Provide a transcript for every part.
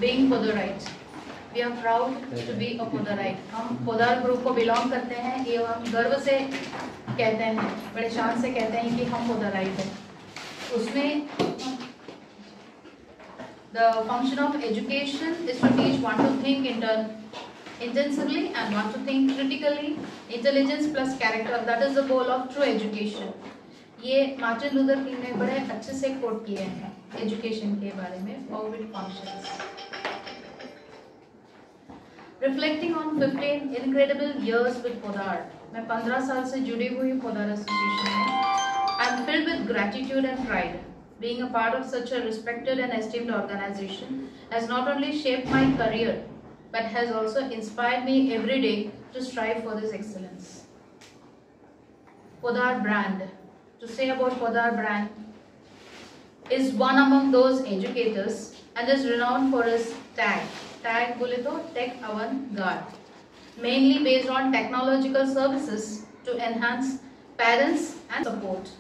being Podurite. We are proud to be a Podurite. हम Poddar group को belong करते हैं, ये हम गर्व से कहते हैं, बड़े शान से कहते हैं कि हम Podurite हैं. उसमें the function of education is to teach one to think intensively and one to think critically. Intelligence plus character, that is the goal of true education. ये मार्टिन लूथर किंग ने बड़े अच्छे से कोट किए हैं education के बारे में. How it functions. Reflecting on 15 incredible years with Podar, मैं 15 साल से जुड़ी हुई Podar एसोसिएशन में. I am filled with gratitude and pride. Being a part of such a respected and esteemed organization has not only shaped my career, but has also inspired me every day to strive for this excellence. Podar brand. To say about Podar brand is one among those educators and is renowned for its tag. Tag बोले तो Tech Avant-Garde, mainly based on technological services to enhance parents and support,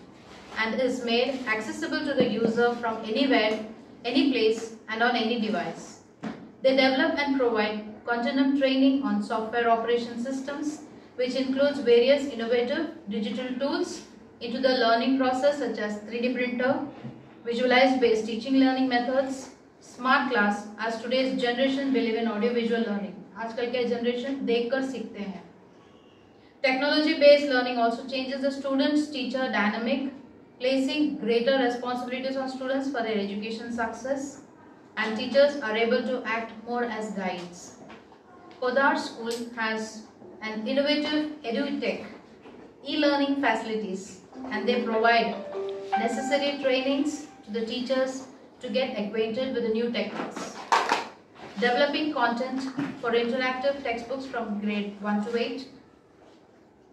and is made accessible to the user from anywhere, any place, and on any device. They develop and provide continuum training on software operation systems, which includes various innovative digital tools into the learning process such as 3D printer, visualized-based teaching learning methods, smart class. आज today's generation believe in audio visual learning. आजकल के generation देखकर सीखते हैं. Technology based learning also changes the students teacher dynamic, placing greater responsibilities on students for their education success, and teachers are able to act more as guides. Podar School has an innovative edutech e-learning facilities, and they provide necessary trainings to the teachers to get acquainted with the new techniques. Developing content for interactive textbooks from grade 1 to 8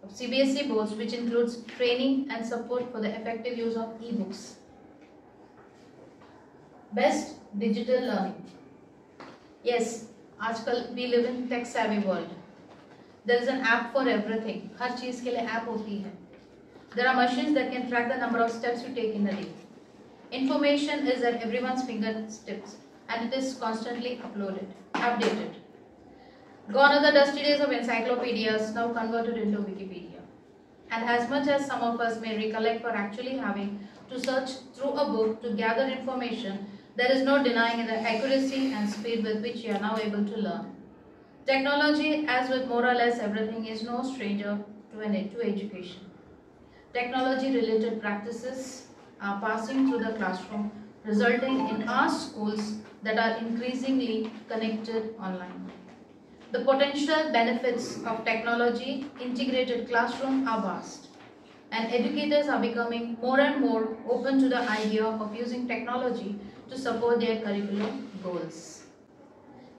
of CBSE boards, which includes training and support for the effective use of e-books. Best digital learning. Yes, आजकल we live in tech savvy world. There is an app for everything. हर चीज के लिए app होती है. There are machines that can track the number of steps you take in a day. Information is at everyone's fingertips and it is constantly updated. Gone are the dusty days of encyclopedias, now converted into Wikipedia. And as much as some of us may recollect for actually having to search through a book to gather information, there is no denying the accuracy and speed with which you are now able to learn. Technology, as with more or less everything, is no stranger to education. Technology-related practices are passing through the classroom, resulting in our schools that are increasingly connected online. The potential benefits of technology integrated classroom are vast, and educators are becoming more and more open to the idea of using technology to support their curriculum goals.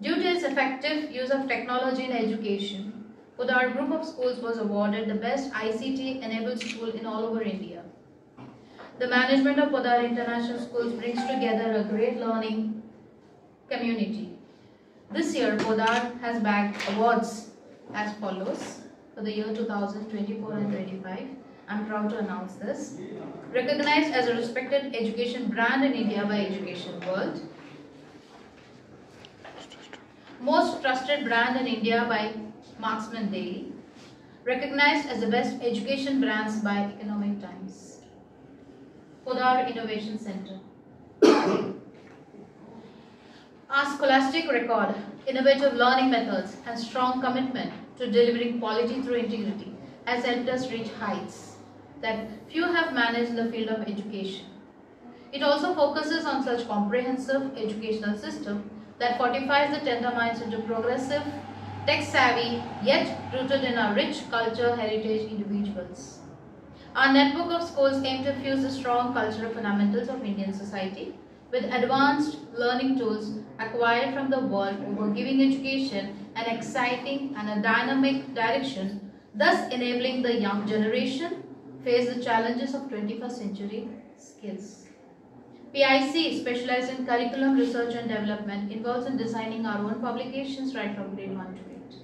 Due to its effective use of technology in education, Podar group of schools was awarded the best ICT-enabled school in all over India. The management of Podar International Schools brings together a great learning community. This year, Podar has bagged awards as follows for the year 2024 and 25. I'm proud to announce this. Recognized as a respected education brand in India by Education World. Most trusted brand in India by Marksman Daily. Recognized as the best education brands by Economic Times. Podar Innovation Center. Our scholastic record, innovative learning methods, and strong commitment to delivering quality through integrity has helped us reach heights that few have managed in the field of education. It also focuses on such comprehensive educational system that fortifies the tender minds into progressive, tech-savvy, yet rooted in our rich culture heritage individuals. Our network of schools aim to fuse the strong cultural fundamentals of Indian society with advanced learning tools acquired from the world over giving education an exciting and a dynamic direction, thus enabling the young generation face the challenges of 21st century skills. PIC, specialized in curriculum research and development, involves in designing our own publications right from grade 1 to 8.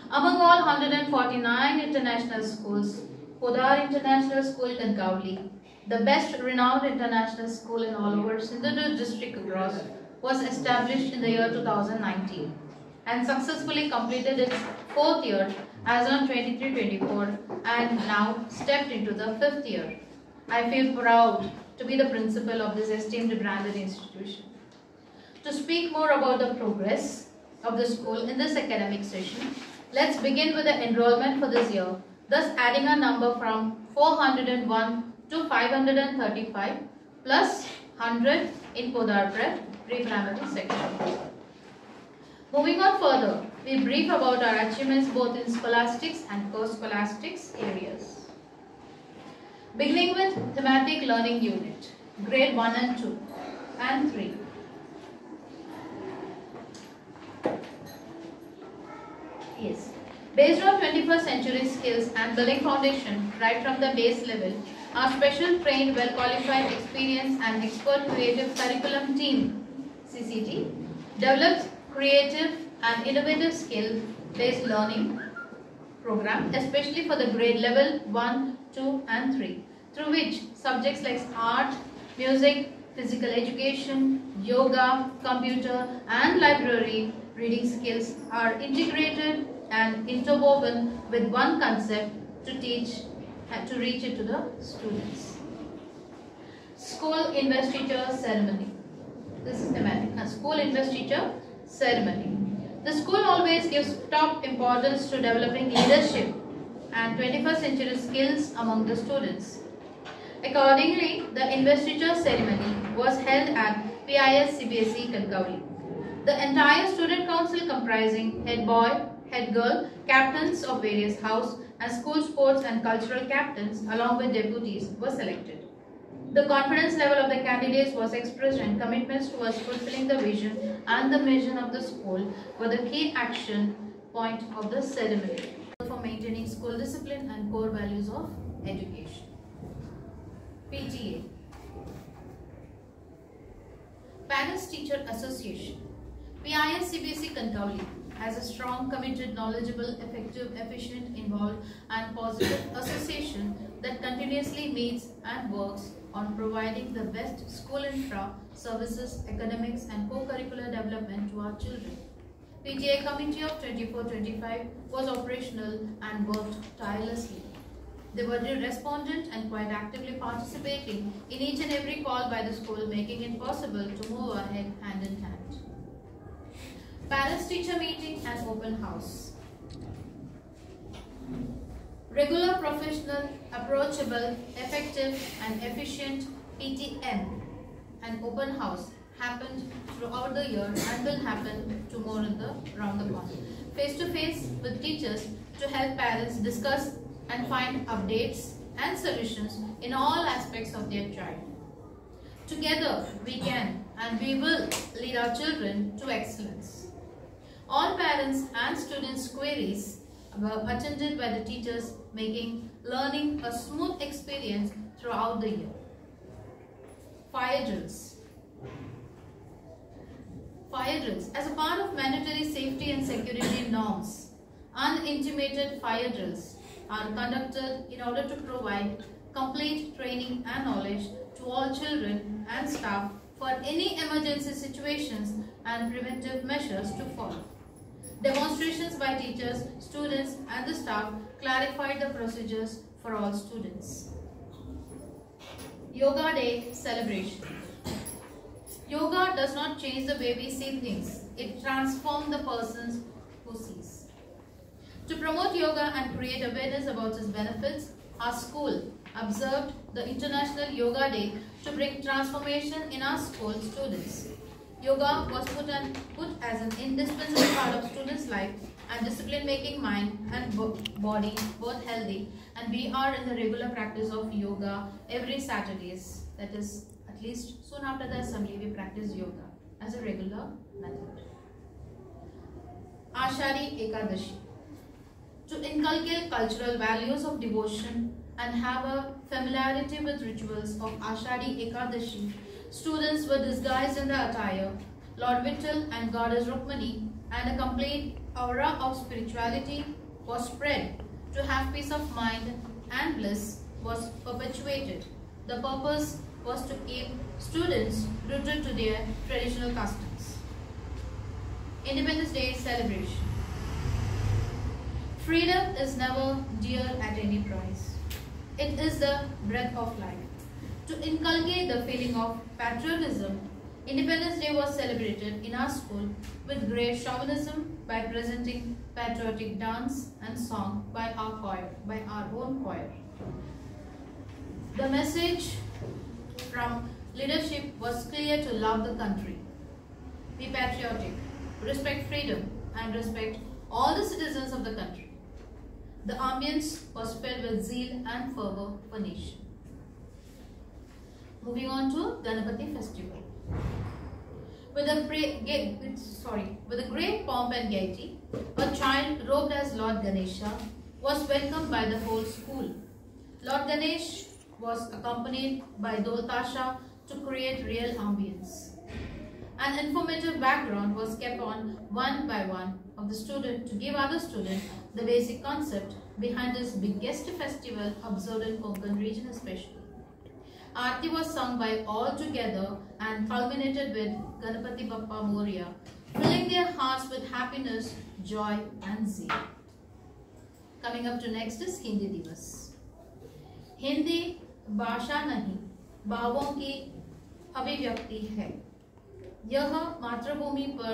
Among all 149 international schools, Podar International School Kankavli, the best renowned international school in all over Sindhudurg district across was established in the year 2019 and successfully completed its 4th year as on 23-24 and now stepped into the 5th year. I feel proud to be the principal of this esteemed branded institution. To speak more about the progress of the school in this academic session, let's begin with the enrollment for this year, thus adding a number from 401 to 535 plus 100 in Podar Prep pre-primary section. Moving on further, we brief about our achievements both in scholastics and co-scholastics areas. Beginning with thematic learning unit, grade 1 and 2 and 3. Yes. Based on 21st century skills and building foundation right from the base level, our special trained, well-qualified, experienced and expert creative curriculum team, CCT, develops creative and innovative skill-based learning program, especially for the grade level 1, 2 and 3, through which subjects like art, music, physical education, yoga, computer and library reading skills are integrated and interwoven with one concept to teach and to reach it to the students. School investiture ceremony. This is thematic. School investiture ceremony. The school always gives top importance to developing leadership and 21st century skills among the students. Accordingly, the investiture ceremony was held at PIS CBSE Kankauli. The entire student council comprising head boy, head girl, captains of various house and school sports and cultural captains along with deputies were selected. The confidence level of the candidates was expressed and commitments towards fulfilling the vision and the mission of the school were the key action point of the ceremony for maintaining school discipline and core values of education. PTA, Parents Teacher Association. PIS CBSE Kankauli has a strong, committed, knowledgeable, effective, efficient, involved and positive association that continuously meets and works on providing the best school infra, services, academics and co-curricular development to our children. PTA committee of 24-25 was operational and worked tirelessly. They were respondent and quite actively participating in each and every call by the school, making it possible to move ahead hand in hand. Parents-teacher meeting and open house. Regular, professional, approachable, effective and efficient PTM and open house happened throughout the year and will happen tomorrow around the corner. Face-to-face with teachers to help parents discuss and find updates and solutions in all aspects of their child. Together we can and we will lead our children to excellence. All parents and students' queries were attended by the teachers, making learning a smooth experience throughout the year. Fire drills. Fire drills. As a part of mandatory safety and security norms, unintimated fire drills are conducted in order to provide complete training and knowledge to all children and staff for any emergency situations and preventive measures to follow. Demonstrations by teachers, students and the staff clarified the procedures for all students. Yoga Day celebration. Yoga does not change the way we see things. It transforms the persons who sees. To promote yoga and create awareness about its benefits, our school observed the International Yoga Day to bring transformation in our school students. Yoga was put as an indispensable part of students' life and discipline-making mind and body both healthy, and we are in the regular practice of yoga every Saturdays. That is, at least soon after the assembly we practice yoga as a regular method. Ashadi Ekadashi. To inculcate cultural values of devotion and have a familiarity with rituals of Ashadi Ekadashi, students were disguised in the attire, Lord Vittal and Goddess Rukmani, and a complete aura of spirituality was spread to have peace of mind and bliss was perpetuated. The purpose was to keep students rooted to their traditional customs. Independence Day celebration. Freedom is never dear at any price. It is the breath of life. To inculcate the feeling of patriotism, Independence Day was celebrated in our school with great chauvinism by presenting patriotic dance and song by our own choir. The message from leadership was clear: to love the country, be patriotic, respect freedom, and respect all the citizens of the country. The ambience was filled with zeal and fervor for nation. Moving on to Ganapati festival. With a great pomp and gaiety, a child robed as Lord Ganesha was welcomed by the whole school. Lord Ganesh was accompanied by Dol Tasha to create real ambience. An informative background was kept on one by one of the student to give other students the basic concept behind this biggest festival observed in Konkan region especially. Aarti was sung by all together and culminated with Ganapati Bappa Moria, filling their hearts with happiness, joy and zeal. Coming up to next is Hindi Divas. Hindi भाषा नहीं, भावों की अभिव्यक्ति है. यह मातृभूमि पर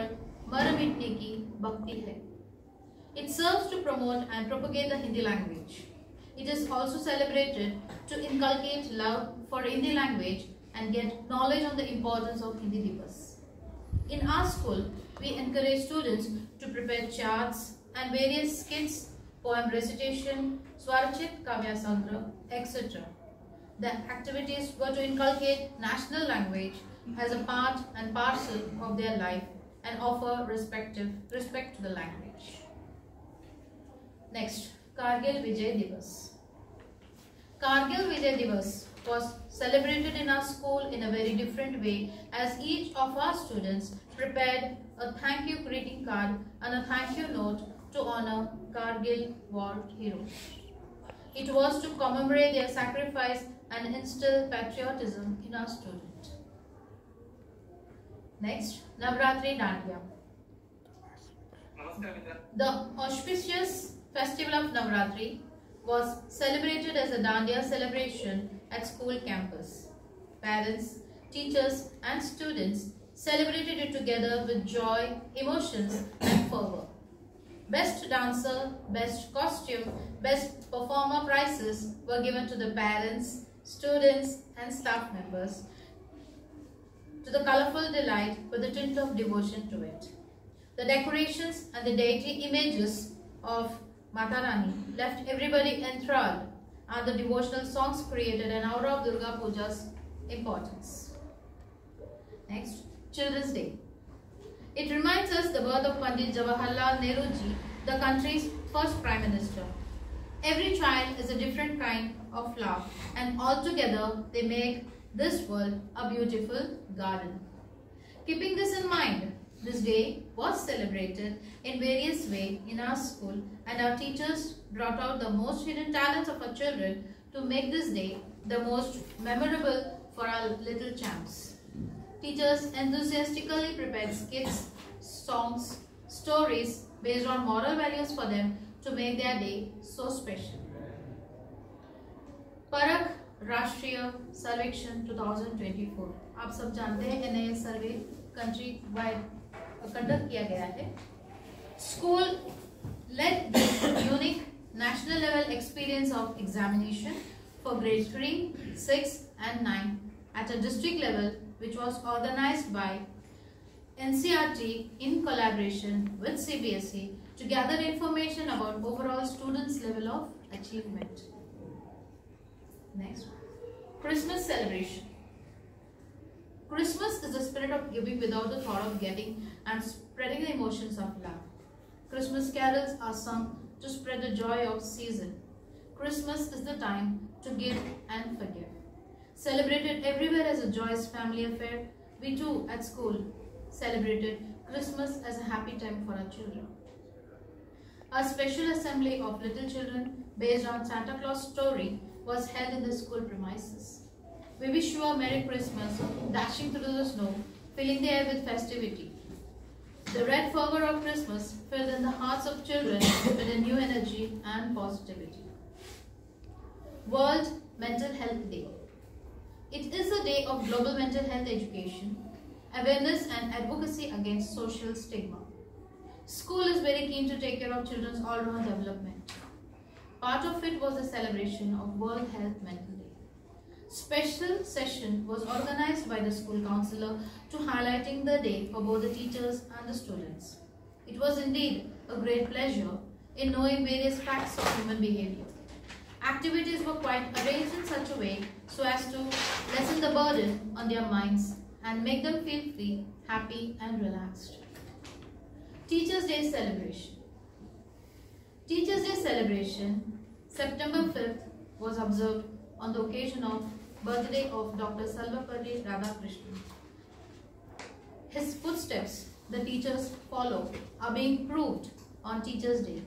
मर मिटने की भक्ति है. It serves to promote and propagate the Hindi language. It is also celebrated to inculcate love for Hindi language and get knowledge on the importance of Hindi Divas. In our school, we encourage students to prepare charts and various skits, poem recitation, Swarachit, Kavya Sangra, etc. The activities were to inculcate national language as a part and parcel of their life and offer respect to the language. Next, Kargil Vijay Divas. Kargil Vijay Divas was celebrated in our school in a very different way, as each of our students prepared a thank you greeting card and a thank you note to honor Kargil war heroes. It was to commemorate their sacrifice and instill patriotism in our students. Next, Navratri Dandiya. The auspicious festival of Navratri was celebrated as a Dandiya celebration at school campus. Parents, teachers and students celebrated it together with joy, emotions and fervor. Best dancer, best costume, best performer prizes were given to the parents, students and staff members, to the colorful delight with a tint of devotion to it. The decorations and the deity images of Mata Rani left everybody enthralled, and the devotional songs created an aura of Durga Puja's importance. Next, Children's Day. It reminds us the birth of Pandit Jawaharlal Nehru ji, the country's first Prime Minister. Every child is a different kind of flower, and all together they make this world a beautiful garden. Keeping this in mind, this day was celebrated in various ways in our school, and our teachers brought out the most hidden talents of our children to make this day the most memorable for our little champs. Teachers enthusiastically prepared skits, songs, stories based on moral values for them to make their day so special. Parakh राष्ट्रीय सर्वेक्षण 2024 आप सब जानते हैं इन्हें सर्वे country wide conduct किया गया है. School led the unique national level experience of examination for grade 3, 6 and 9 at a district level, which was organized by NCERT in collaboration with CBSE to gather information about overall students' level of achievement. Next, Christmas celebration. Christmas is the spirit of giving without the thought of getting and spreading the emotions of love. Christmas carols are sung to spread the joy of season. Christmas is the time to give and forgive. Celebrated everywhere as a joyous family affair, we too at school celebrated Christmas as a happy time for our children. A special assembly of little children based on Santa Claus story was held in the school premises. We wish you a Merry Christmas, dashing through the snow, filling the air with festivity. The red red fervor of Christmas filled in the hearts of children with a new energy and positivity. World Mental Health Day. It is a day of global mental health education, awareness and advocacy against social stigma. School is very keen to take care of children's all-round development. Part of it was the celebration of World Health Mental Day. Special session was organized by the school counselor to highlighting the day for both the teachers and the students. It was indeed a great pleasure in knowing various facts of human behavior. Activities were quite arranged in such a way so as to lessen the burden on their minds and make them feel free, happy and relaxed. Teachers' Day celebration. Teachers' Day celebration, September 5th, was observed on the occasion of birthday of Dr. Sarvepalli Radhakrishnan. His footsteps the teachers follow are being proved on Teachers' Day.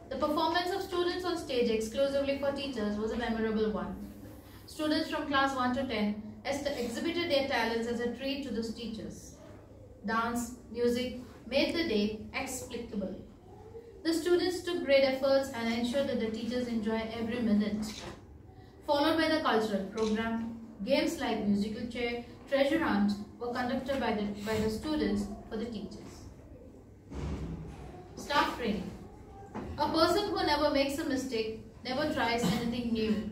The performance of students on stage exclusively for teachers was a memorable one. Students from class 1 to 10 exhibited their talents as a treat to those teachers. Dance, music made the day explicable. The students took great efforts and ensured that the teachers enjoy every minute. Followed by the cultural program, games like musical chair, treasure hunt were conducted by the students for the teachers. Staff training. A person who never makes a mistake never tries anything new.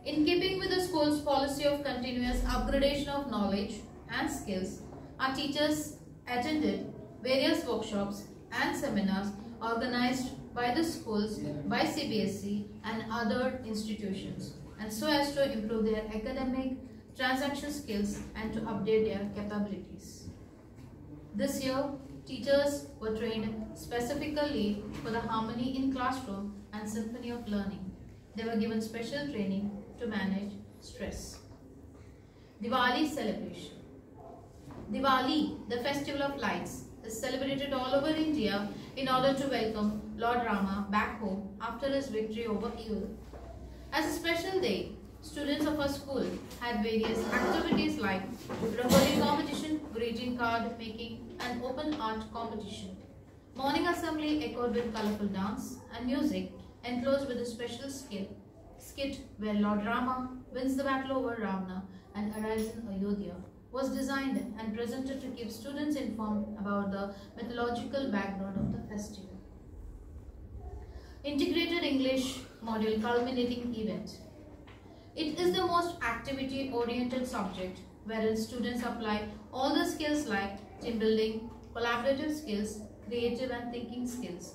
In keeping with the school's policy of continuous upgradation of knowledge and skills, our teachers attended various workshops and seminars organized by the schools, by CBSE and other institutions, and so as to improve their academic, transaction skills and to update their capabilities. This year, teachers were trained specifically for the harmony in classroom and symphony of learning. They were given special training to manage stress. Diwali celebration. Diwali, the festival of lights, is celebrated all over India in order to welcome Lord Rama back home after his victory over evil. As a special day, students of our school had various activities like Rangoli competition, greeting card making and open art competition. Morning assembly echoed with colorful dance and music enclosed with a special skit where Lord Rama wins the battle over Ravana and arrives in Ayodhya was designed and presented to keep students informed about the mythological background of the festival. Integrated English module culminating event. It is the most activity-oriented subject wherein students apply all the skills like team building, collaborative skills, creative and thinking skills,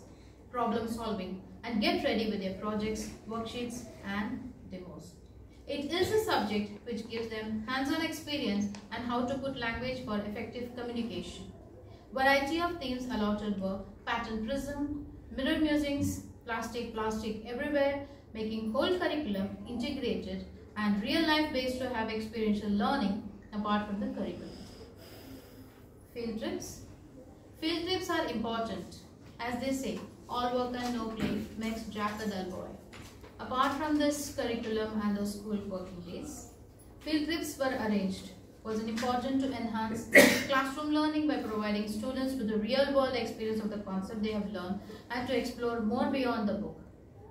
problem solving, and get ready with their projects, worksheets, and demos. It is a subject which gives them hands-on experience and how to put language for effective communication. Variety of themes allotted were pattern prism, mirror musings, plastic everywhere, making whole curriculum integrated and real-life based to have experiential learning apart from the curriculum. Field trips. Field trips are important. As they say, all work and no play makes Jack a dull boy. Apart from this curriculum and the school working days, field trips were arranged. Was important to enhance classroom learning by providing students with the real-world experience of the concept they have learned and to explore more beyond the book.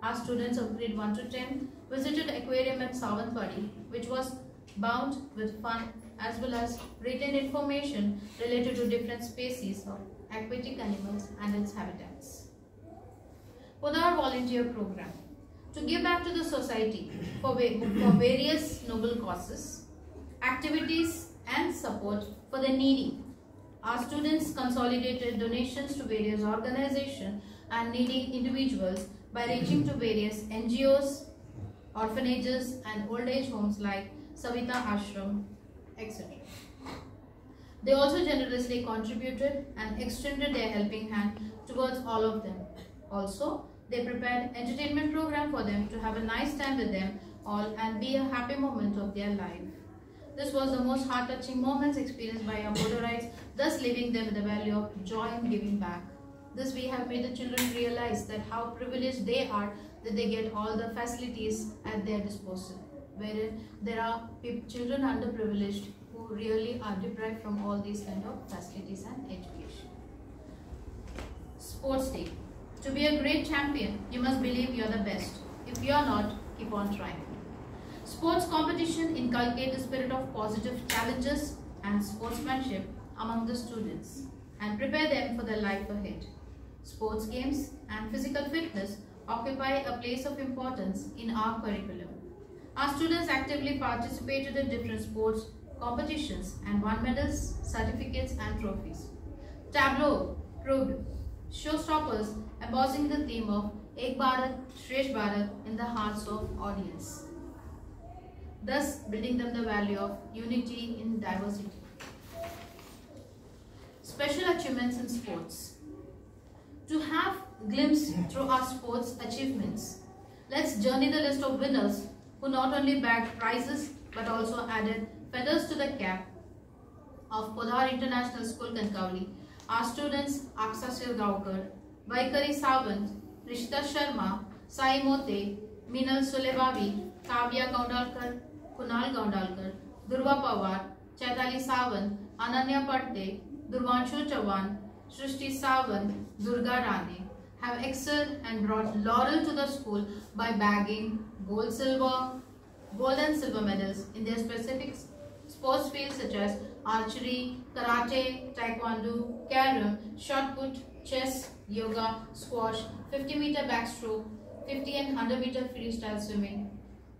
Our students of grade 1 to 10 visited aquarium at Savantwadi, which was bound with fun as well as written information related to different species of aquatic animals and its habitats. Podar volunteer program. To give back to the society for various noble causes, activities and support for the needy. Our students consolidated donations to various organizations and needy individuals by reaching to various NGOs, orphanages and old age homes like Savita Ashram, etc. They also generously contributed and extended their helping hand towards all of them. Also, they prepared entertainment program for them to have a nice time with them all and be a happy moment of their life. This was the most heart-touching moments experienced by our Podarites, thus leaving them with the value of joy in giving back. This we have made the children realize that how privileged they are that they get all the facilities at their disposal, wherein there are children underprivileged who really are deprived from all these kind of facilities and education. Sports Day. To be a great champion, you must believe you're the best. If you're not, keep on trying. Sports competition inculcate the spirit of positive challenges and sportsmanship among the students and prepare them for their life ahead. Sports games and physical fitness occupy a place of importance in our curriculum. Our students actively participated in different sports competitions and won medals, certificates and trophies. Tableau proved showstoppers embossing the theme of Ek Bharat, Shresh Bharat in the hearts of audience, thus building them the value of unity in diversity. Special achievements in sports. To have a glimpse through our sports achievements, let's journey the list of winners who not only bagged prizes but also added feathers to the cap of Podhar International School, Kankavli. Our students Aksa Sirgaonkar, Vaikari Sawant, Rishita Sharma, Sai Mote, Minal Sulebavi, Kavya Gaundalkar, Kunal Gaundalkar, Durva Pawar, Chaitali Sawant, Ananya Patte, Durvanshu Chavan, Shrishti Sawant, Durga Rane have excelled and brought laurel to the school by bagging gold and silver medals in their specific sports fields such as archery, karate, taekwondo, carom, shot put, chess, yoga, squash, 50-meter backstroke, 50 and 100-meter freestyle swimming,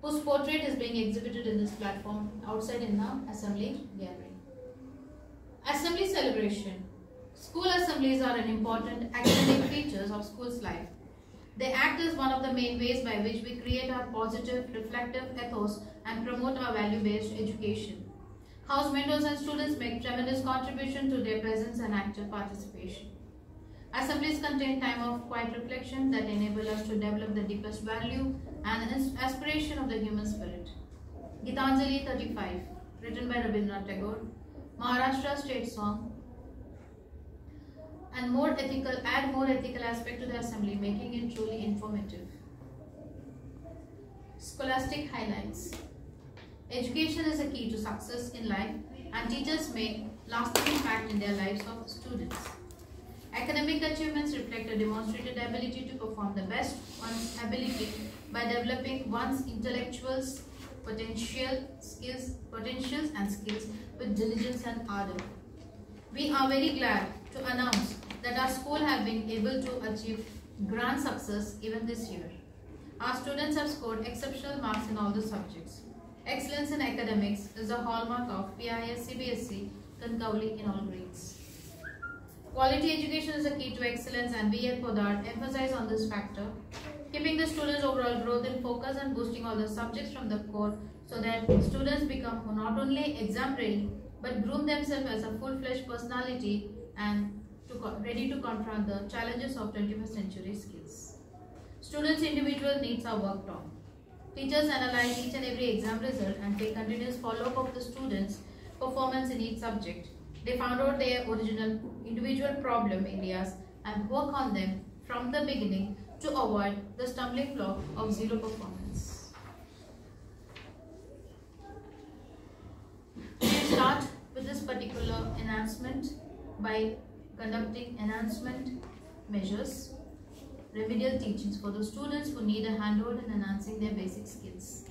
whose portrait is being exhibited in this platform outside in the assembly gallery. Assembly celebration. School assemblies are an important academic features of school's life. They act as one of the main ways by which we create our positive, reflective ethos and promote our value-based education. House mentors and students make tremendous contribution to their presence and active participation. Assemblies contain time of quiet reflection that enable us to develop the deepest value and aspiration of the human spirit. Gitanjali 35, written by Rabindranath Tagore, Maharashtra state song, and add more ethical aspect to the assembly, making it truly informative. Scholastic highlights. Education is a key to success in life, and teachers make lasting impact in their lives of students. Academic achievements reflect a demonstrated ability to perform the best one's ability by developing one's intellectual potentials and skills with diligence and ardor. We are very glad to announce that our school have been able to achieve grand success even this year. Our students have scored exceptional marks in all the subjects. Excellence in academics is a hallmark of PIS CBSE Kankavli in all grades. Quality education is a key to excellence, and we at Podhar emphasize on this factor, keeping the students' overall growth in focus and boosting all the subjects from the core so that students become not only exam ready but groom themselves as a full-fledged personality and ready to confront the challenges of 21st century skills. Students' individual needs are worked on. Teachers analyze each and every exam result and take continuous follow-up of the students' performance in each subject. They found out their original individual problem areas and work on them from the beginning to avoid the stumbling block of zero performance. We start with this particular enhancement by conducting enhancement measures, remedial teachings for the students who need a handhold in enhancing their basic skills.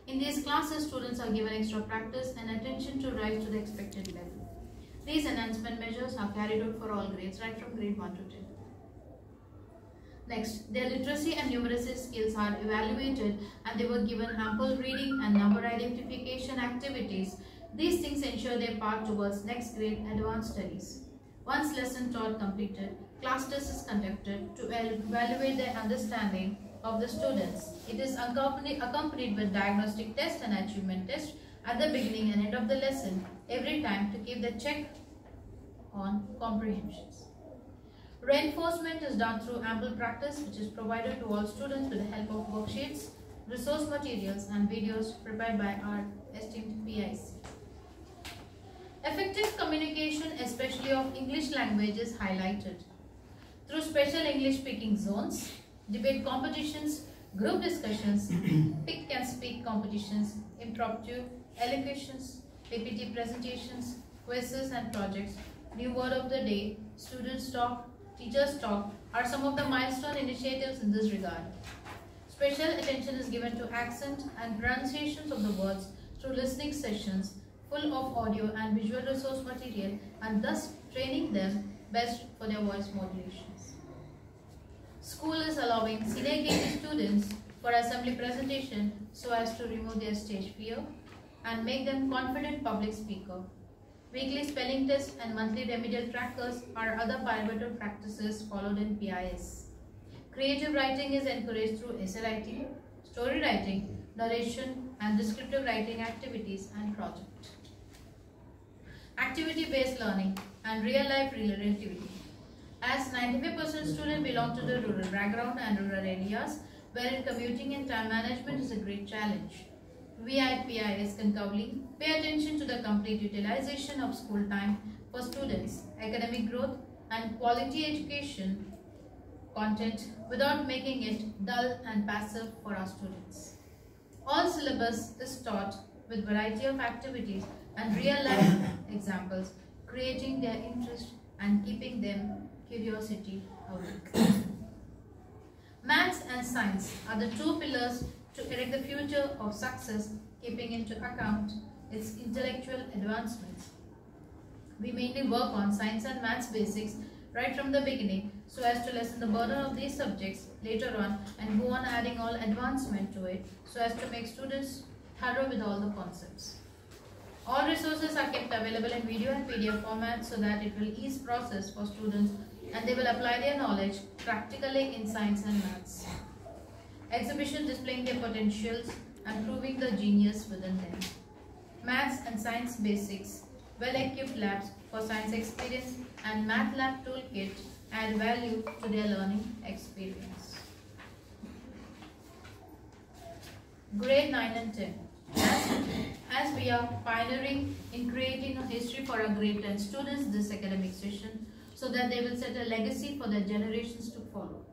In these classes, students are given extra practice and attention to rise to the expected level. These enhancement measures are carried out for all grades, right from grade 1 to 10. Next, their literacy and numeracy skills are evaluated and they were given ample reading and number identification activities. These things ensure their path towards next grade advanced studies. Once lesson taught completed, class test is conducted to evaluate their understanding of the students. It is accompanied with diagnostic test and achievement test at the beginning and end of the lesson every time to keep the check on comprehensions. Reinforcement is done through ample practice, which is provided to all students with the help of worksheets, resource materials and videos prepared by our esteemed PIC. Effective communication, especially of English language, is highlighted through special English speaking zones, debate competitions, group discussions, pick and speak competitions, impromptu elocutions, PPT presentations, quizzes and projects, new word of the day, students talk, Teachers Talk are some of the milestone initiatives in this regard. Special attention is given to accent and pronunciations of the words through listening sessions full of audio and visual resource material, and thus training them best for their voice modulations. School is allowing senior KG students for assembly presentation so as to remove their stage fear and make them confident public speaker. Weekly spelling tests and monthly remedial trackers are other pivotal practices followed in PIS. Creative writing is encouraged through essay writing, story writing, narration and descriptive writing activities and projects. Activity-based learning and real-life relativity. As 95% students belong to the rural background and rural areas, wherein commuting and time management is a great challenge. We at PIS Concavli pay attention to the complete utilization of school time for students, academic growth and quality education content without making it dull and passive for our students. All syllabus is taught with variety of activities and real-life examples, creating their interest and keeping them curiosity awake. Maths and science are the two pillars to erect the future of success, keeping into account its intellectual advancements. We mainly work on science and maths basics right from the beginning so as to lessen the burden of these subjects later on and go on adding all advancement to it so as to make students thorough with all the concepts. All resources are kept available in video and PDF format so that it will ease process for students and they will apply their knowledge practically in science and maths. Exhibition displaying their potentials and proving the genius within them. Maths and science basics, well-equipped labs for science experience and math lab toolkit add value to their learning experience. Grade 9 and 10. As we are pioneering in creating a history for our grade 10 students this academic session so that they will set a legacy for their generations to follow.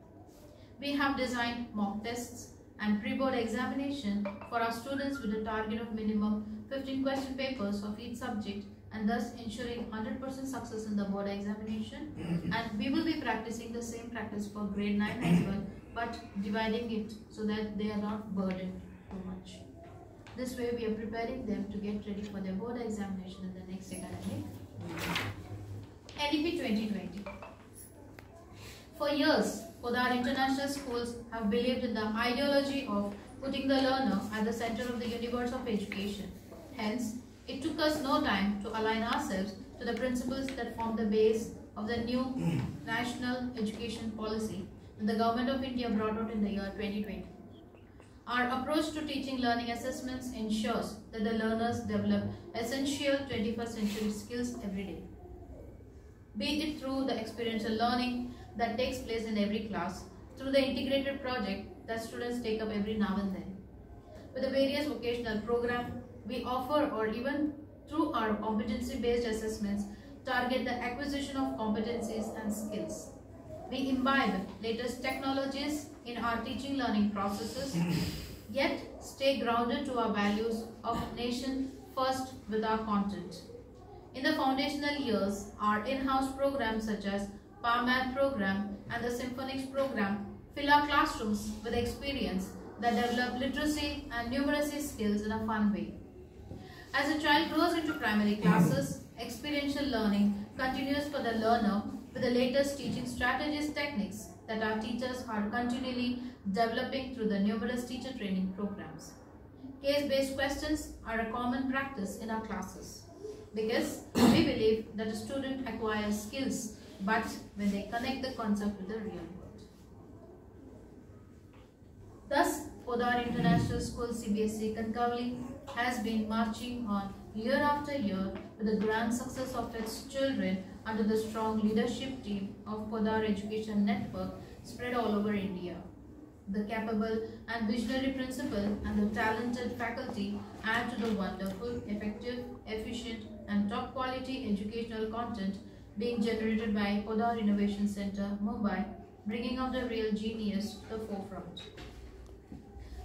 We have designed mock tests and pre-board examination for our students with a target of minimum 15 question papers of each subject and thus ensuring 100% success in the board examination, and we will be practicing the same practice for grade 9 as well, but dividing it so that they are not burdened too much. This way we are preparing them to get ready for their board examination in the next academic NEP 2020. For years, Podar International Schools have believed in the ideology of putting the learner at the center of the universe of education. Hence, it took us no time to align ourselves to the principles that form the base of the new National Education Policy that the Government of India brought out in the year 2020. Our approach to teaching learning assessments ensures that the learners develop essential 21st century skills every day. Be it through the experiential learning that takes place in every class, through the integrated project that students take up every now and then, with the various vocational programs we offer, or even through our competency-based assessments target the acquisition of competencies and skills. We imbibe latest technologies in our teaching learning processes, yet stay grounded to our values of nation first with our content. In the foundational years, our in-house programs such as PowerMath program and the Symphonics program fill our classrooms with experience that develop literacy and numeracy skills in a fun way. As a child grows into primary classes, experiential learning continues for the learner with the latest teaching strategies techniques that our teachers are continually developing through the numerous teacher training programs. Case-based questions are a common practice in our classes because we believe that a student acquires skills but when they connect the concept with the real world. Thus, Podar International School CBSE Concavli has been marching on year after year with the grand success of its children under the strong leadership team of Podar Education Network spread all over India. The capable and visionary principal and the talented faculty add to the wonderful, effective, efficient and top quality educational content being generated by Podar Innovation Center, Mumbai, bringing out the real genius to the forefront.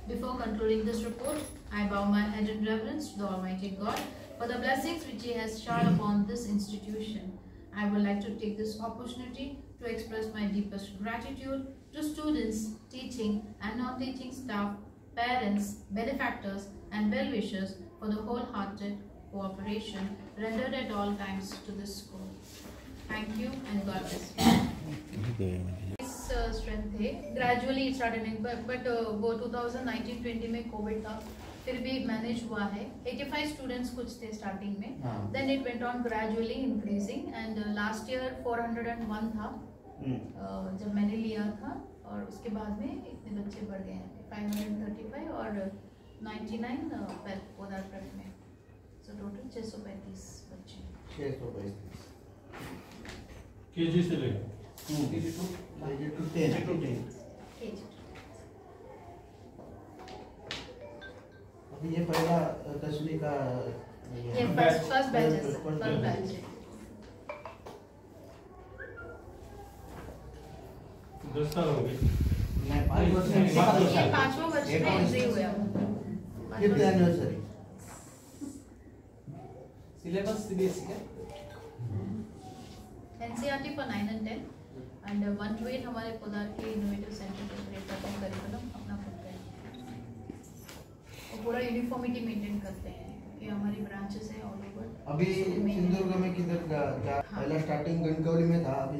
Before concluding this report, I bow my head in reverence to the Almighty God for the blessings which He has showered upon this institution. I would like to take this opportunity to express my deepest gratitude to students, teaching and non-teaching staff, parents, benefactors and well-wishers for the wholehearted cooperation rendered at all times to this school. Thank you and God bless you. Strength है, gradually it started, but वो 2019-20 में Covid था, फिर भी manage हुआ है. 85 students कुछ थे स्टार्टिंग में, then it went on gradually increasing and last year 401 था जब मैंने लिया था, और उसके बाद में इतने बच्चे बढ़ गए हैं 535 और 99 पोदार प्रेप में, सो टोटल 635 बच्चे. 635 केजी से लेकर KG to 10. अभी ये पहला 10वीं का ये फर्स्ट बैच है. 10 साल हो गए. नहीं 5 वर्ष में ये 5वां वर्ष में एंट्री हुआ. कितने एनिवर्सरी सिलेबस सीबीएसई का NCERT for 9 and 10 and 1 to 8 हमारे पोदार के इनोवेटिव सेंटर पे क्रिएट करते हैं करिकुलम अपना खुद का, और पूरा यूनिफॉर्मिटी मेंटेन करते हैं. ये हमारी ब्रांचेस है ऑल ओवर. अभी सिंधुदुर्ग में किधर का पहला स्टार्टिंग गणकौली में था, अभी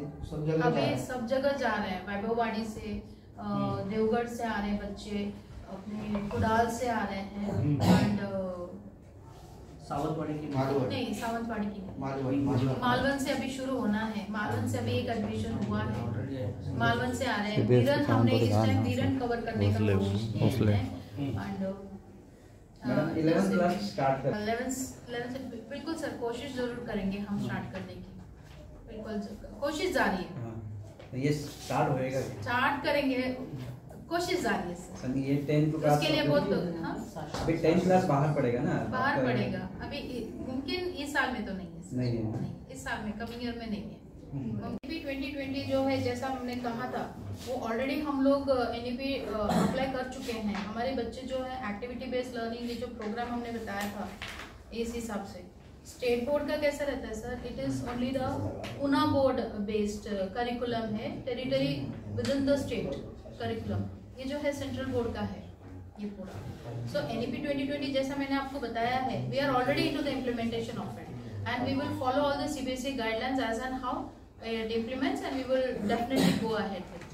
सब जगह जा रहे हैं. वैभववाड़ी से देवगढ़ से आ रहे हैं बच्चे, अपने कुडाल से आ रहे हैं, एंड सावंतवाड़ी की नहीं सावंतवाड़ी की मालवन से अभी शुरू होना है. मालवन से अभी एक एडमिशन हुआ है, मालवन से आ रहे हैं. वीरन हमने इस टाइम वीरन कवर करने का कोशिश किया है. एंड 11th क्लास स्टार्ट कर 11th बिल्कुल सर कोशिश जरूर करेंगे हम स्टार्ट करने की, बिल्कुल कोशिश जारी है. ये स्टार्ट होएगा, स्टार्ट करेंगे, कोशिश जारी है सर. ये 10th क्लास उसके लिए बहुत अभी 10th क्लास बाहर पड़ेगा ना, बाहर पड़ेगा. अभी मुमकिन इस साल में तो नहीं है. नहीं इस साल में कमिंग ईयर में नहीं है. NEP 2020 जो है जैसा हमने कहा था वो ऑलरेडी हम लोग NEP अप्लाई कर चुके हैं. हमारे बच्चे जो है एक्टिविटी बेस्ड लर्निंग ये जो प्रोग्राम हमने बताया था इस हिसाब से. स्टेट बोर्ड का कैसा रहता है sir, it is only the ऊना बोर्ड बेस्ड करिकुलम है, territory within the state curriculum. ये जो है सेंट्रल बोर्ड का है ये पूरा. सो NEP 2020 जैसा मैंने आपको बताया है, we are already into the implementation of it and we will follow all the CBSE guidelines as and how it implements, and we will definitely go ahead with it.